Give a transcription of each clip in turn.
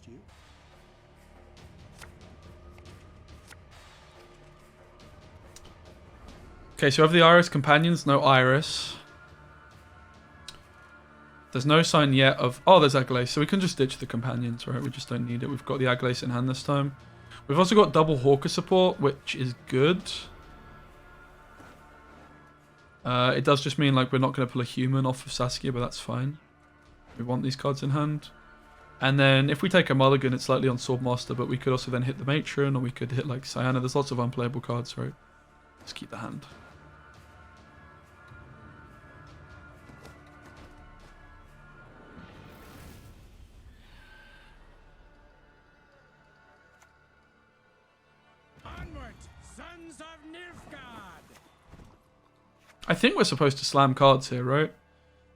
you. Okay, so we have the Iris companions, no Iris. There's no sign yet of... Oh, there's Aglais, so we can just ditch the companions, right? We just don't need it. We've got the Aglais in hand this time. We've also got double Hawker support, which is good. It does just mean like we're not going to pull a human off of Saskia, but that's fine. We want these cards in hand. And then if we take a mulligan, it's slightly on Swordmaster, but we could also then hit the Matron, or we could hit like SYANNA. There's lots of unplayable cards, right? Let's keep the hand. I think we're supposed to slam cards here, right?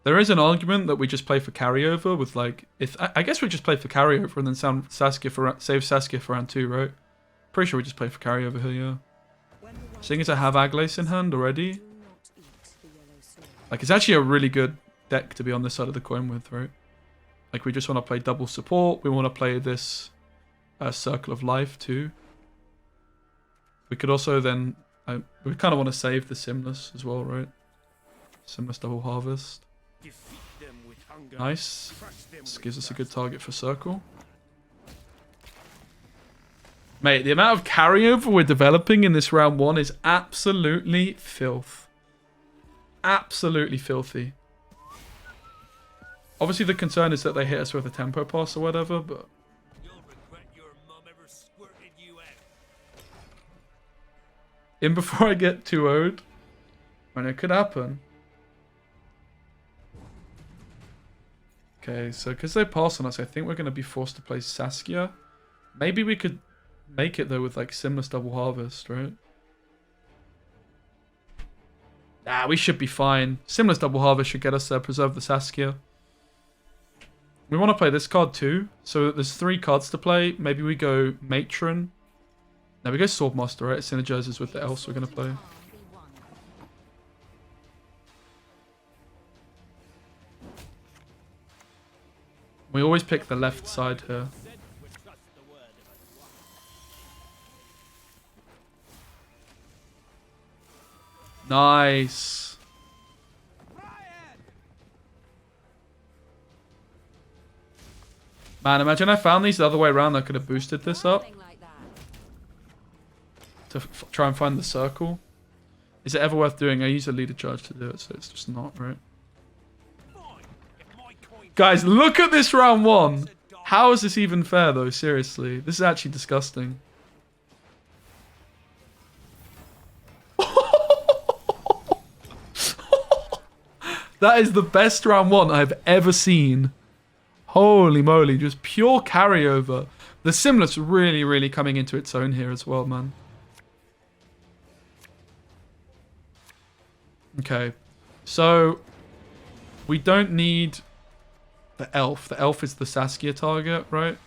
There is an argument that we just play for carryover with like... I guess we just play for carryover and then save Saskia for round 2, right? Pretty sure we just play for carryover here, yeah. Seeing as I have Aglais in hand already. Like, it's actually a really good deck to be on this side of the coin with, right? Like, we just want to play double support. We want to play this Circle of Life too. We could also then... we kind of want to save the Simless as well, right? Simless double harvest. Nice. This gives us a good target for Circle. Mate, the amount of carryover we're developing in this round 1 is absolutely filth. Absolutely filthy. Obviously the concern is that they hit us with a tempo pass or whatever, but... In before I get 2-0'd. And it could happen. Okay, so because they pass on us, I think we're going to be forced to play Saskia. Maybe we could make it though with like Simless double harvest, right? Nah, we should be fine. Simless double harvest should get us there, preserve the Saskia. We want to play this card too. So there's 3 cards to play. Maybe we go Matron. Now we go Swordmaster, right? It synergizes with the else we're going to play. We always pick the left side here. Nice. Man, imagine I found these the other way around. I could have boosted this up. To try and find the circle. Is it ever worth doing? I use a leader charge to do it, so it's just not, right? Guys, look at this round 1. How is this even fair, though? Seriously. This is actually disgusting. That is the best round 1 I've ever seen. Holy moly, just pure carryover. The Simless really, really coming into its own here as well, man. Okay, so we don't need the elf. The elf is the Saskia target, right?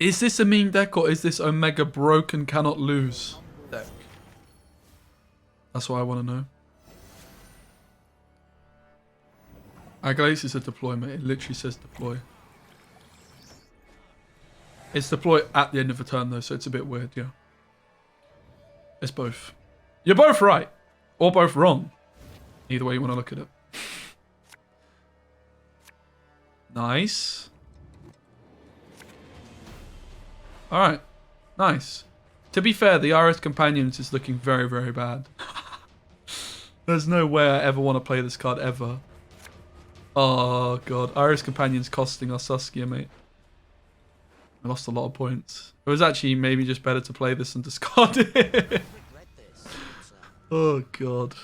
Is this a meme deck or is this Omega broken cannot lose deck? That's what I want to know. Aglais is a deploy, mate. It literally says deploy. It's deploy at the end of the turn though, so it's a bit weird, yeah. It's both. You're both right. Or both wrong. Either way you want to look at it. Nice. Alright. Nice. To be fair, the Iris Companions is looking very, very bad. There's no way I ever want to play this card ever. Oh, God. Iris Companions costing us Saskia, mate. I lost a lot of points. It was actually maybe just better to play this and discard it. Oh, God.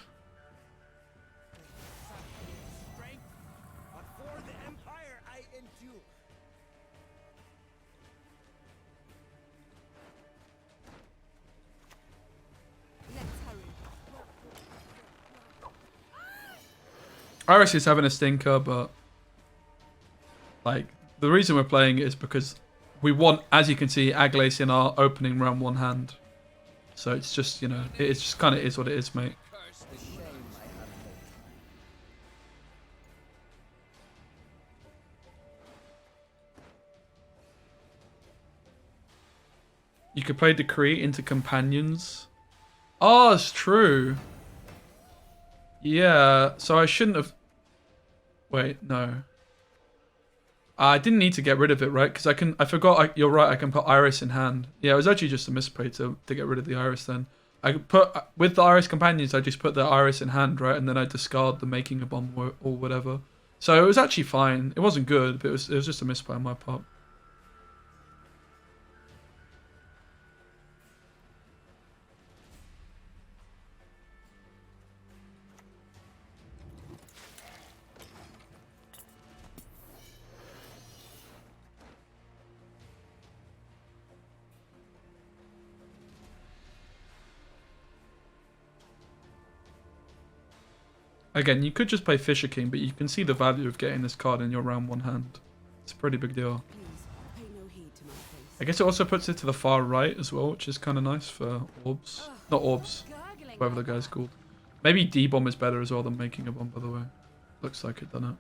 Iris is having a stinker, but like the reason we're playing it is because we want, as you can see, Aglace in our opening round 1 hand. So it's just, you know, it's just kind of is what it is, mate. You could play Decree into Companions. Oh, it's true. Yeah, so I shouldn't have... Wait, no. I didn't need to get rid of it, right? Because I forgot, you're right, I can put Iris in hand. Yeah, it was actually just a misplay to get rid of the Iris then. I could put, with the Iris Companions, I just put the Iris in hand, right? And then I discard the Making a Bomb or whatever. So it was actually fine. It wasn't good, but it was just a misplay on my part. Again, you could just play Fisher King, but you can see the value of getting this card in your round 1 hand. It's a pretty big deal. I guess it also puts it to the far right as well, which is kind of nice for orbs. Not orbs, whatever the guy's called. Maybe D-Bomb is better as well than Making a Bomb, by the way. Looks like it, doesn't it?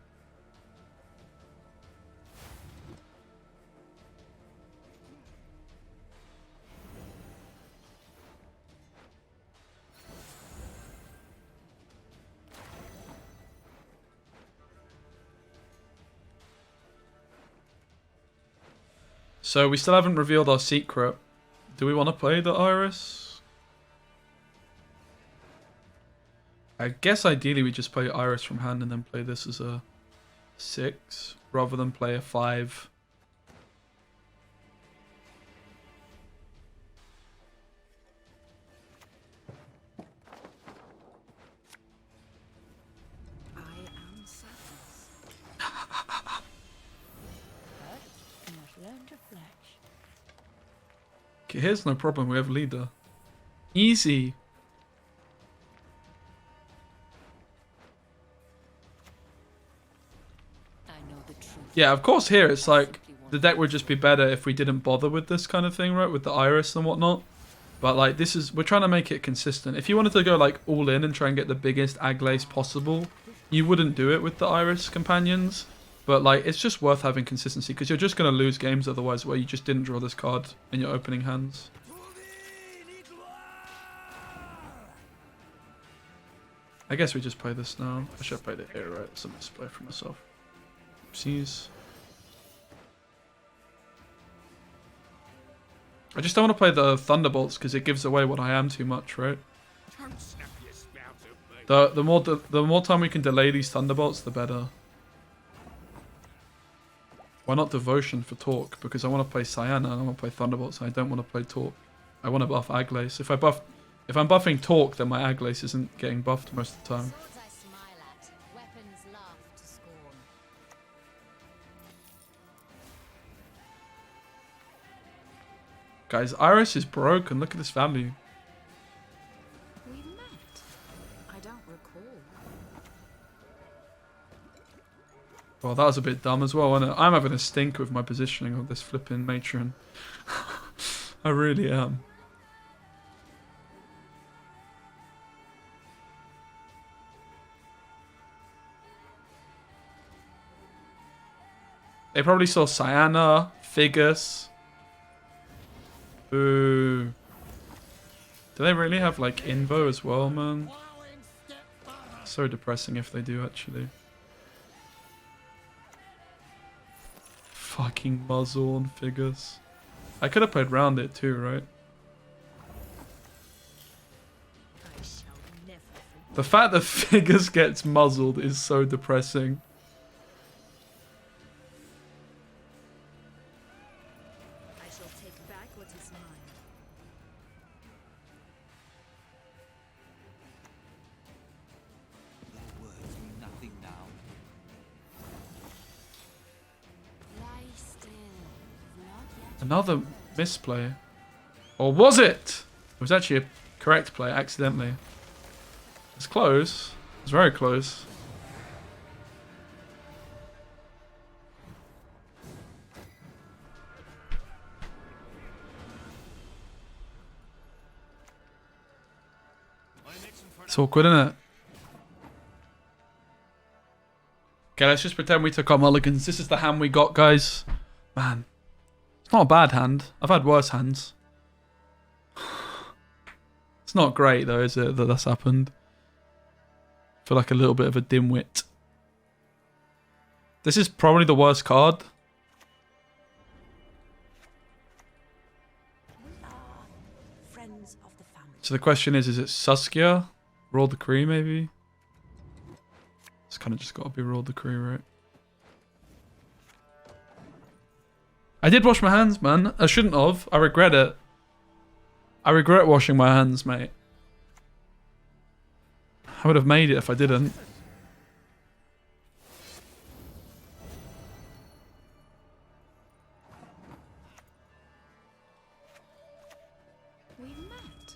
So we still haven't revealed our secret. Do we want to play the Iris? I guess ideally we just play Iris from hand and then play this as a 6 rather than play a 5. Okay, here's no problem, we have leader. Easy. Yeah, of course here it's like, the deck would just be better if we didn't bother with this kind of thing, right? With the Iris and whatnot. But like, we're trying to make it consistent. If you wanted to go like all in and try and get the biggest Aglace possible, you wouldn't do it with the Iris Companions. But like, it's just worth having consistency because you're just going to lose games otherwise where you just didn't draw this card in your opening hands. I guess we just play this now. I should have played it here, right? It's a misplay for myself. Oopsies. I just don't want to play the Thunderbolts because it gives away what I am too much, right? The more time we can delay these Thunderbolts, the better. Why not Devotion for Talk? Because I want to play SYANNA and I want to play Thunderbolts and I don't want to play Talk. I want to buff Aglace. If I'm buffing Talk, then my Aglace isn't getting buffed most of the time. Guys, Iris is broken. Look at this value. We met. I don't recall. Well, that was a bit dumb as well, wasn't it? I'm having a stink with my positioning of this flipping matron. I really am. They probably saw SYANNA, Figus. Boo. Do they really have like Invo as well, man? So depressing if they do, actually. Fucking muzzle on Figus. I could have played round it too, right? The fact that Figus gets muzzled is so depressing. Another misplay. Or was it? It was actually a correct play, accidentally. It's close. It's very close. It's awkward, isn't it? Okay, let's just pretend we took our mulligans. This is the hand we got, guys. Man, it's not a bad hand. I've had worse hands. It's not great, though, is it, that that's happened? I feel like a little bit of a dimwit. This is probably the worst card. So the question is it Saskia? Roll the Cree, maybe? It's kind of just got to be Roll the Cree, right? I did wash my hands, man. I shouldn't have. I regret it. I regret washing my hands, mate. I would have made it if I didn't. We met.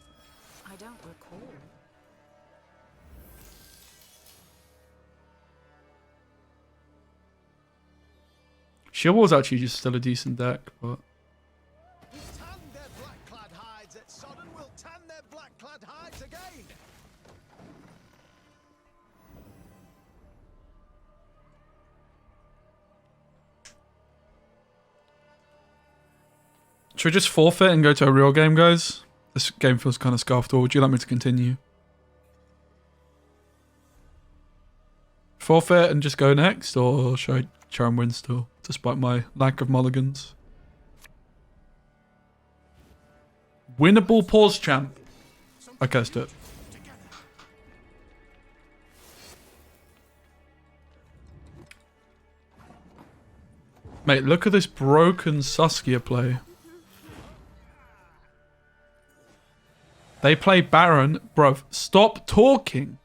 I don't recall. Shield Wall's actually just still a decent deck, but... Should we just forfeit and go to a real game, guys? This game feels kind of scuffed, or would you like me to continue? Forfeit and just go next, or should I try and win still, despite my lack of mulligans? Winnable pause champ. Okay, let's do it. Mate, look at this broken Saskia play. They play Baron. Bruv, stop talking.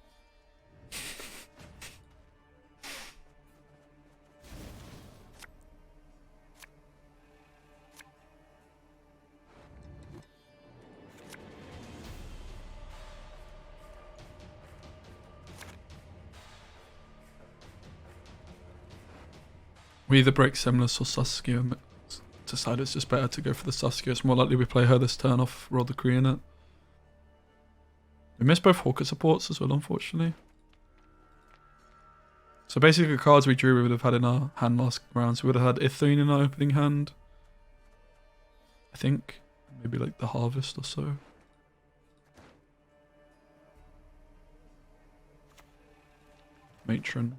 We either break Semless or Saskia. Decided it's just better to go for the Saskia. It's more likely we play her this turn off, roll the Kree in it. We missed both Hawker supports as well, unfortunately. So basically the cards we drew we would have had in our hand last round. So we would have had Ithune in our opening hand. I think. Maybe like the Harvest or so. Matron.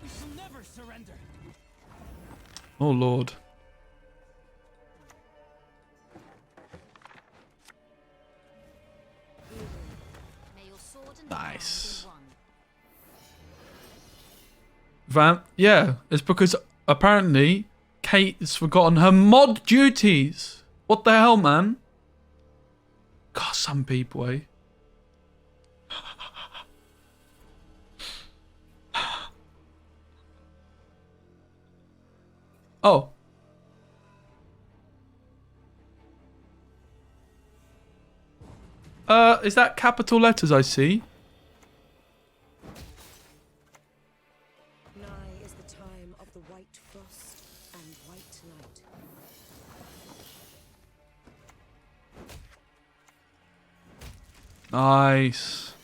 We shall never surrender. Oh lord. Nice. Yeah, it's because apparently Kate has forgotten her mod duties. What the hell, man? God, some people, eh? Oh. Is that capital letters I see? Nigh is the time of the white frost and white light. Nice.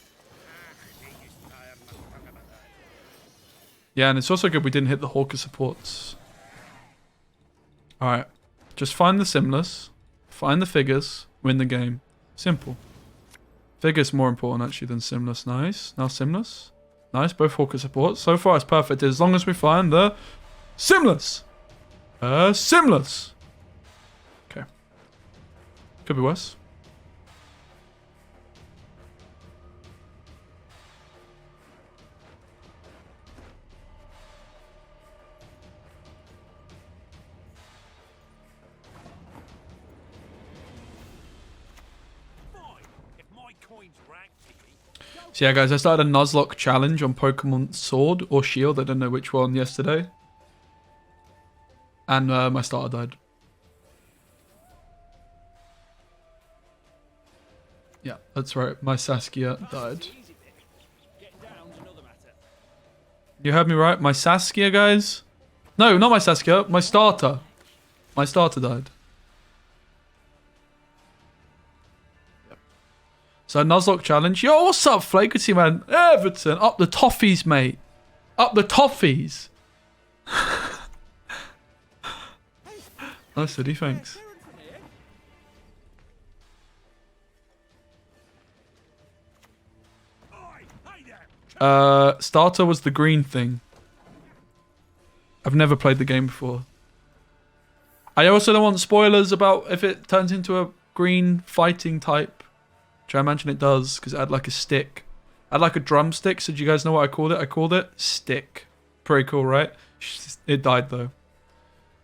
Yeah, and it's also good we didn't hit the Hawker supports. Alright. Just find the Simless, find the figures, win the game. Simple. Figures more important actually than Simless. Nice. Now Simless. Nice. Both Hawker supports. So far it's perfect as long as we find the Simless. Simless. Okay. Could be worse. So yeah, guys, I started a Nuzlocke challenge on Pokemon Sword or Shield. I don't know which one yesterday. And my starter died. Yeah, that's right. My Saskia died. You heard me right? My Saskia, guys? No, not my Saskia. My starter. My starter died. So Nuzlocke challenge. Yo, what's up, Flakerty, man? Everton, up the toffees, mate. Up the toffees. Nice city, thanks. Starter was the green thing. I've never played the game before. I also don't want spoilers about if it turns into a green fighting type. Which I imagine it does, because it had like a stick. I had like a drumstick, so do you guys know what I called it? I called it stick. Pretty cool, right? It died though.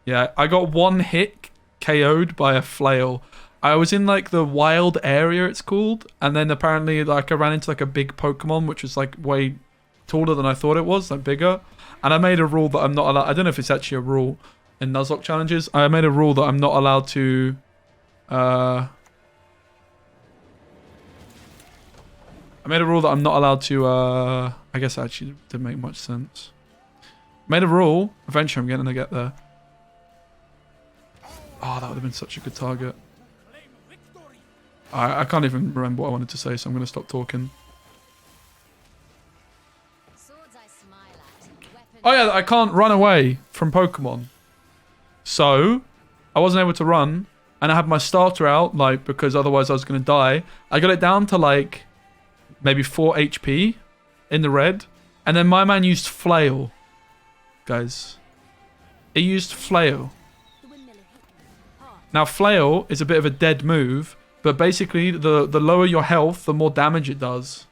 Yeah, I got one hit KO'd by a flail. I was in like the wild area, it's called, and then apparently like I ran into like a big Pokemon, which was like way taller than I thought it was, like bigger. And I made a rule that I'm not allowed. I don't know if it's actually a rule in Nuzlocke challenges. I made a rule that I'm not allowed to. I made a rule that I'm not allowed to, I guess that actually didn't make much sense. Made a rule. Eventually I'm going to get there. Oh, that would have been such a good target. I can't even remember what I wanted to say, so I'm going to stop talking. Oh yeah, I can't run away from Pokemon. So, I wasn't able to run, and I had my starter out, like, because otherwise I was going to die. I got it down to, like, maybe 4 HP in the red. And then my man used Flail. Guys. It used Flail. Now, Flail is a bit of a dead move. But basically, the lower your health, the more damage it does.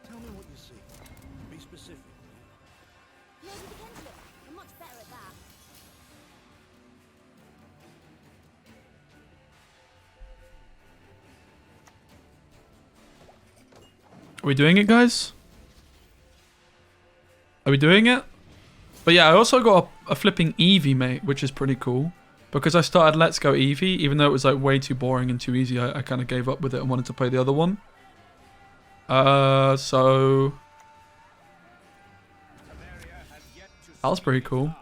Tell me what you see. Be specific. Maybe begin to look. I'm much better at that. Are we doing it, guys? Are we doing it? But yeah, I also got a flipping Eevee, mate, which is pretty cool. Because I started Let's Go Eevee, even though it was like way too boring and too easy, I kind of gave up with it and wanted to play the other one. So... that was pretty cool.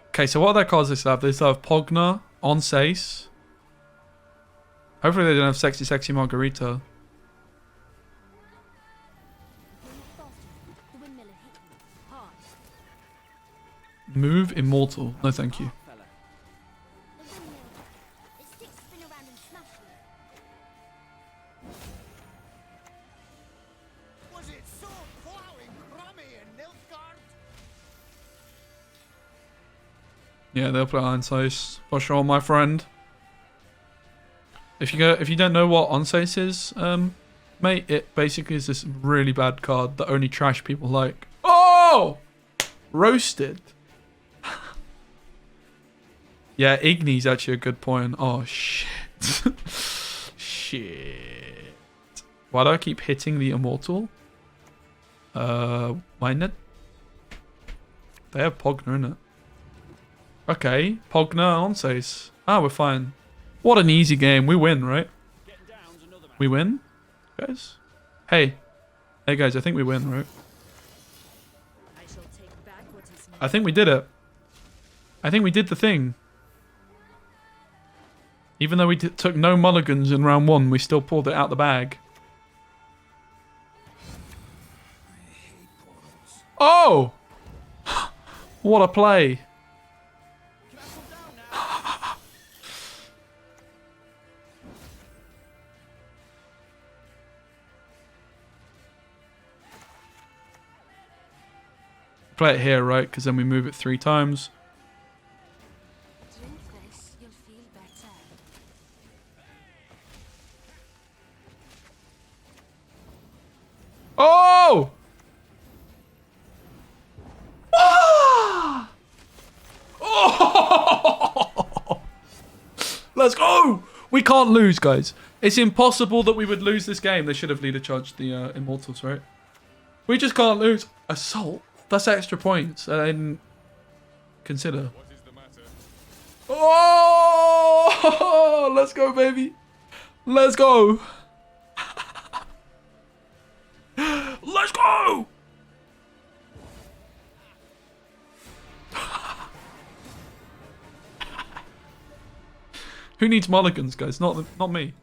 Okay, so what other cards they have? They still have Pogna, Onsace. Hopefully they don't have Sexy Sexy Margarita. Move Immortal. No, thank you. Was it so plowing crummy in Nilfgaard? Yeah, they'll play Onsace for sure, my friend. If you don't know what Onsace is, mate, it basically is this really bad card that only trash people like. Oh! Roasted. Yeah, Igni's actually a good point. Oh, shit. Shit. Why do I keep hitting the Immortal? Why not? They have Pogna, innit? Okay, Pogna, Onsace. Ah, we're fine. What an easy game. We win, right? We win? Guys? Hey. Hey, guys, I think we win, right? I think we did it. I think we did the thing. Even though we took no mulligans in round 1, we still pulled it out the bag. Oh! What a play. Play it here, right? Because then we move it 3 times. Drink this, you'll feel better. Oh! Ah! Oh! Let's go! We can't lose, guys. It's impossible that we would lose this game. They should have leader charged the Immortals, right? We just can't lose. Assault. That's extra points. I didn't consider. Oh! Let's go, baby. Let's go. Let's go. Who needs mulligans, guys? Not me.